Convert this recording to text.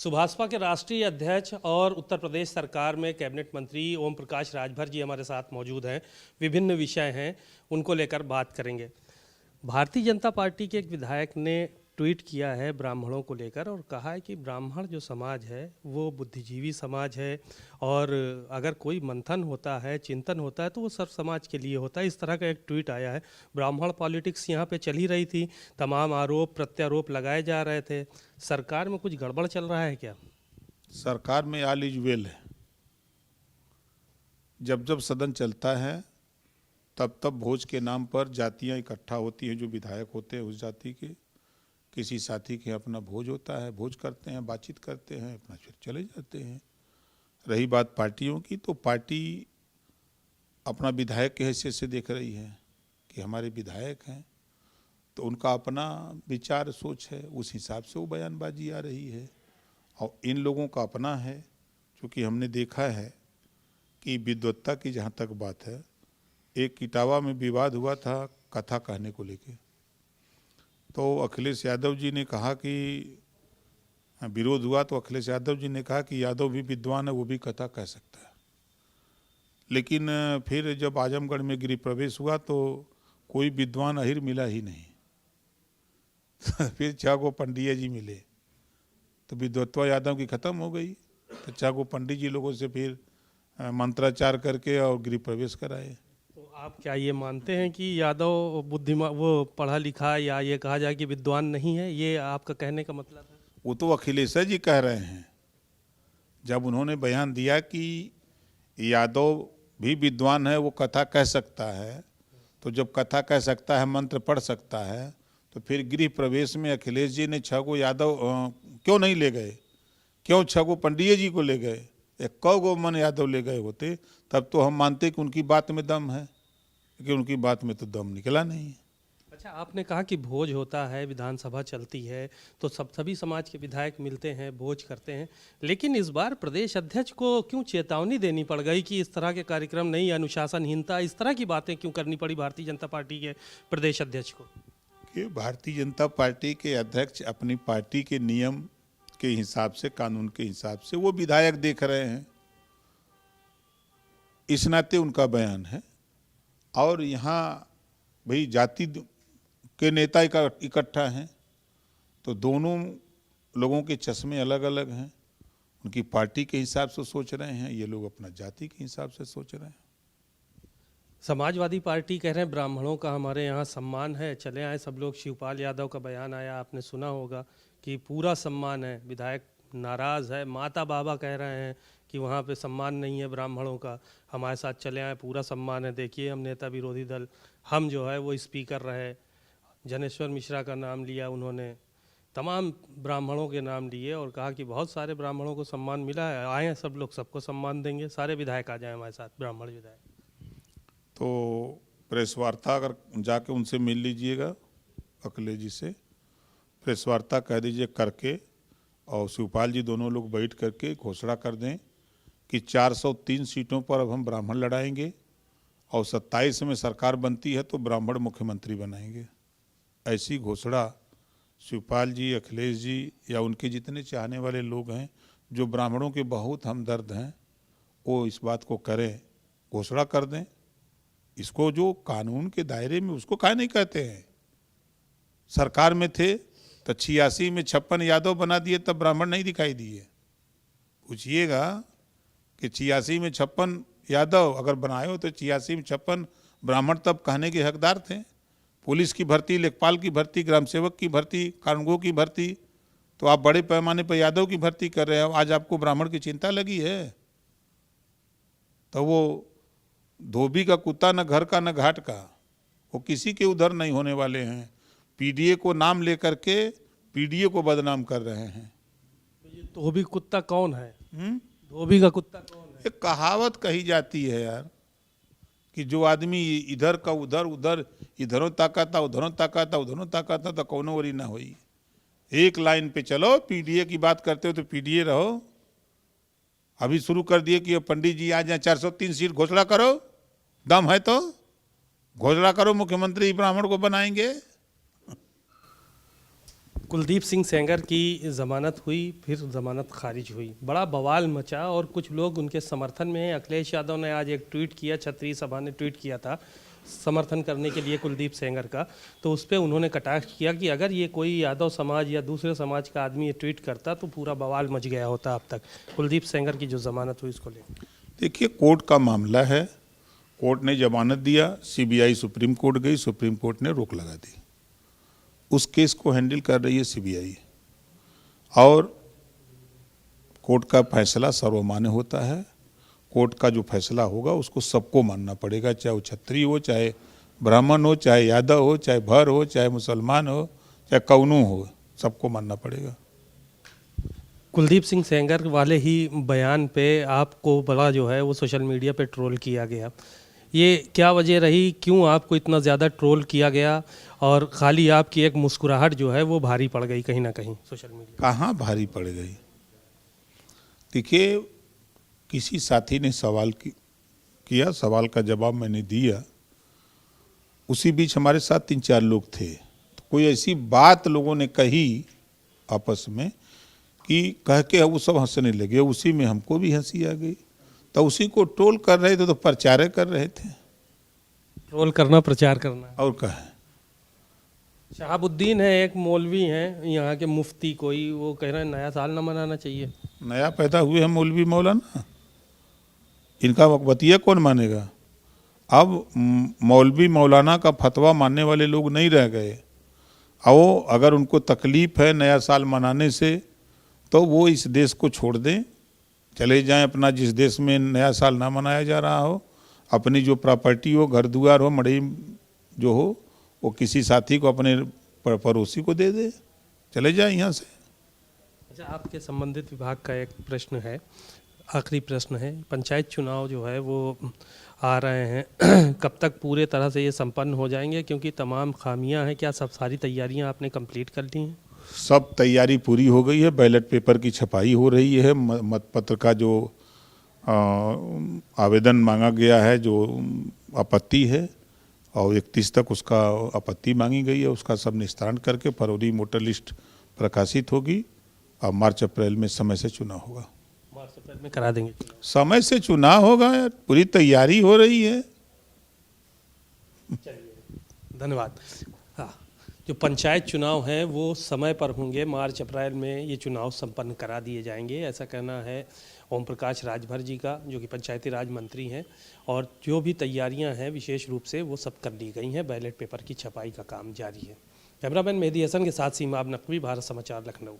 सुभाषपा के राष्ट्रीय अध्यक्ष और उत्तर प्रदेश सरकार में कैबिनेट मंत्री ओम प्रकाश राजभर जी हमारे साथ मौजूद हैं। विभिन्न विषय हैं, उनको लेकर बात करेंगे। भारतीय जनता पार्टी के एक विधायक ने ट्वीट किया है ब्राह्मणों को लेकर और कहा है कि ब्राह्मण जो समाज है वो बुद्धिजीवी समाज है और अगर कोई मंथन होता है, चिंतन होता है तो वो सब समाज के लिए होता है। इस तरह का एक ट्वीट आया है। ब्राह्मण पॉलिटिक्स यहाँ पे चल ही रही थी, तमाम आरोप प्रत्यारोप लगाए जा रहे थे। सरकार में कुछ गड़बड़ चल रहा है क्या? सरकार में ऑल इज वेल है। जब जब सदन चलता है तब तब भोज के नाम पर जातियां इकट्ठा होती हैं। जो विधायक होते हैं उस जाति के किसी साथी के अपना भोज होता है, भोज करते हैं, बातचीत करते हैं, अपना फिर चले जाते हैं। रही बात पार्टियों की, तो पार्टी अपना विधायक की हैसियत से देख रही है कि हमारे विधायक हैं तो उनका अपना विचार सोच है, उस हिसाब से वो बयानबाजी आ रही है। और इन लोगों का अपना है, क्योंकि हमने देखा है कि विद्वत्ता की जहाँ तक बात है, एक इटावा में विवाद हुआ था कथा कहने को लेके, तो अखिलेश यादव जी ने कहा कि विरोध हुआ, तो अखिलेश यादव जी ने कहा कि यादव भी विद्वान है, वो भी कथा कह सकता है। लेकिन फिर जब आजमगढ़ में गृह प्रवेश हुआ तो कोई विद्वान अहिर मिला ही नहीं। फिर 6 गो पंडिया जी मिले तो विद्वत्ता यादव की खत्म हो गई। तो 6 गो पंडित जी लोगों से फिर मंत्राचार करके और गृह प्रवेश कराए। तो आप क्या ये मानते हैं कि यादव बुद्धिमान, वो पढ़ा लिखा, या ये कहा जाए कि विद्वान नहीं है, ये आपका कहने का मतलब है? वो तो अखिलेश जी कह रहे हैं। जब उन्होंने बयान दिया कि यादव भी विद्वान है, वो कथा कह सकता है, तो जब कथा कह सकता है, मंत्र पढ़ सकता है, तो फिर गृह प्रवेश में अखिलेश जी ने 6 गो यादव क्यों नहीं ले गए? क्यों 6 गो पंडिये जी को ले गए? 1 गो मन यादव ले गए होते तब तो हम मानते कि उनकी बात में दम है, लेकिन उनकी बात में तो दम निकला नहीं। अच्छा, आपने कहा कि भोज होता है, विधानसभा चलती है तो सभी समाज के विधायक मिलते हैं, भोज करते हैं, लेकिन इस बार प्रदेश अध्यक्ष को क्यों चेतावनी देनी पड़ गई कि इस तरह के कार्यक्रम नहीं, अनुशासनहीनता, इस तरह की बातें क्यों करनी पड़ी भारतीय जनता पार्टी के प्रदेश अध्यक्ष को? कि भारतीय जनता पार्टी के अध्यक्ष अपनी पार्टी के नियम के हिसाब से, कानून के हिसाब से वो विधायक देख रहे हैं, इस नाते उनका बयान है। और यहाँ भाई जाति के नेता इकट्ठा हैं, तो दोनों लोगों के चश्मे अलग अलग हैं। उनकी पार्टी के हिसाब से सोच रहे हैं, ये लोग अपना जाति के हिसाब से सोच रहे हैं। समाजवादी पार्टी कह रहे हैं ब्राह्मणों का हमारे यहाँ सम्मान है, चले आए सब लोग। शिवपाल यादव का बयान आया, आपने सुना होगा कि पूरा सम्मान है। विधायक नाराज़ है, माता बाबा कह रहे हैं कि वहाँ पे सम्मान नहीं है ब्राह्मणों का, हमारे साथ चले आए, पूरा सम्मान है। देखिए, हम नेता विरोधी दल, हम जो है वो स्पीकर रहे। जनेश्वर मिश्रा का नाम लिया उन्होंने, तमाम ब्राह्मणों के नाम लिए और कहा कि बहुत सारे ब्राह्मणों को सम्मान मिला है, आए हैं सब लोग, सबको सम्मान देंगे, सारे विधायक आ जाएं हमारे साथ, ब्राह्मण विधायक। तो प्रेस वार्ता अगर जाके उनसे मिल लीजिएगा, अखिलेश जी से प्रेस वार्ता कह दीजिए करके, और शिवपाल जी दोनों लोग बैठ करके घोषणा कर दें कि 403 सीटों पर अब हम ब्राह्मण लड़ाएंगे और 27 में सरकार बनती है तो ब्राह्मण मुख्यमंत्री बनाएंगे। ऐसी घोषणा शिवपाल जी, अखिलेश जी या उनके जितने चाहने वाले लोग हैं जो ब्राह्मणों के बहुत हमदर्द हैं, वो इस बात को करें, घोषणा कर दें। इसको जो कानून के दायरे में, उसको काहे नहीं कहते हैं? सरकार में थे तो 86 में 56 यादव बना दिए, तब ब्राह्मण नहीं दिखाई दिए। पूछिएगा कि 86 में 56 यादव अगर बनाए हो तो 86 में 56 ब्राह्मण तब कहने के हकदार थे। पुलिस की भर्ती, लेखपाल की भर्ती, ग्राम सेवक की भर्ती, कानूनगो की भर्ती, तो आप बड़े पैमाने पर यादव की भर्ती कर रहे हो। आज आपको ब्राह्मण की चिंता लगी है? तो वो धोबी का कुत्ता न घर का न घाट का, वो किसी के उधर नहीं होने वाले हैं। पीडीए को नाम लेकर के पीडीए को बदनाम कर रहे हैं। ये धोबी कुत्ता कौन है? धोबी का कुत्ता कौन है? एक कहावत कही जाती है यार, कि जो आदमी इधर का उधर, उधर इधरों ताकता, उधरों ताकता, उधरों ताकता, तो कौनो वरी ना हुई। एक लाइन पे चलो, पीडीए की बात करते हो तो पीडीए रहो। अभी शुरू कर दिए कि पंडित जी आ जाए, 403 सीट घोषणा करो, दम है तो घोषणा करो, मुख्यमंत्री ब्राह्मण को बनाएंगे। कुलदीप सिंह सेंगर की ज़मानत हुई, फिर ज़मानत खारिज हुई, बड़ा बवाल मचा और कुछ लोग उनके समर्थन में हैं। अखिलेश यादव ने आज एक ट्वीट किया, क्षत्रिय सभा ने ट्वीट किया था समर्थन करने के लिए कुलदीप सेंगर का, तो उस पर उन्होंने कटाक्ष किया कि अगर ये कोई यादव समाज या दूसरे समाज का आदमी ये ट्वीट करता तो पूरा बवाल मच गया होता अब तक। कुलदीप सेंगर की जो ज़मानत हुई इसको लेकर देखिए, कोर्ट का मामला है, कोर्ट ने जमानत दिया, सीबीआई सुप्रीम कोर्ट गई, सुप्रीम कोर्ट ने रोक लगा दी। उस केस को हैंडल कर रही है सीबीआई और कोर्ट का फैसला सर्वमान्य होता है। कोर्ट का जो फैसला होगा उसको सबको मानना पड़ेगा, चाहे वो क्षत्रिय हो, चाहे ब्राह्मण हो, चाहे यादव हो, चाहे भर हो, चाहे मुसलमान हो, चाहे कौनू हो, सबको मानना पड़ेगा। कुलदीप सिंह सेंगर वाले ही बयान पे आपको बड़ा जो है वो सोशल मीडिया पे ट्रोल किया गया, ये क्या वजह रही, क्यों आपको इतना ज़्यादा ट्रोल किया गया और खाली आपकी एक मुस्कुराहट जो है वो भारी पड़ गई कहीं ना कहीं सोशल मीडिया? कहाँ भारी पड़ गई? देखिए, किसी साथी ने सवाल किया, सवाल का जवाब मैंने दिया, उसी बीच हमारे साथ 3-4 लोग थे, तो कोई ऐसी बात लोगों ने कही आपस में कि कह के वो सब हंसने लगे, उसी में हमको भी हंसी आ गई, तो उसी को ट्रोल कर रहे थे, तो प्रचार कर रहे थे। ट्रोल करना प्रचार करना और कहे शहाबुद्दीन है, एक मौलवी हैं यहाँ के मुफ्ती, कोई वो कह रहे हैं नया साल ना मनाना चाहिए। नया पैदा हुए हैं मौलवी मौलाना, इनका बतिया कौन मानेगा? अब मौलवी मौलाना का फतवा मानने वाले लोग नहीं रह गए। आओ, अगर उनको तकलीफ है नया साल मनाने से तो वो इस देश को छोड़ दें, चले जाएं अपना, जिस देश में नया साल ना मनाया जा रहा हो, अपनी जो प्रॉपर्टी हो, घर दुआर हो, मड़ई जो हो, वो किसी साथी को, अपने पड़ोसी को दे दे, चले जाए यहाँ से। अच्छा, आपके संबंधित विभाग का एक प्रश्न है, आखिरी प्रश्न है, पंचायत चुनाव जो है वो आ रहे हैं कब तक पूरे तरह से ये संपन्न हो जाएंगे, क्योंकि तमाम खामियां हैं, क्या सब सारी तैयारियां आपने कंप्लीट कर ली हैं? सब तैयारी पूरी हो गई है, बैलेट पेपर की छपाई हो रही है, मतपत्र का जो आवेदन मांगा गया है, जो आपत्ति है, और 31 तक उसका आपत्ति मांगी गई है, उसका सब निस्तारण करके फरवरी वोटर लिस्ट प्रकाशित होगी और मार्च अप्रैल में समय से चुनाव होगा। मार्च अप्रैल में करा देंगे चुनाव। समय से चुनाव होगा यार, पूरी तैयारी हो रही है। चलिए, धन्यवाद। हाँ, जो पंचायत चुनाव हैं वो समय पर होंगे, मार्च अप्रैल में ये चुनाव संपन्न करा दिए जाएंगे, ऐसा कहना है ओम प्रकाश राजभर जी का, जो कि पंचायती राज मंत्री हैं, और जो भी तैयारियां हैं विशेष रूप से वो सब कर ली गई हैं, बैलेट पेपर की छपाई का काम जारी है। कैमरामैन मेहदी हसन के साथ सीमा नकवी, भारत समाचार, लखनऊ।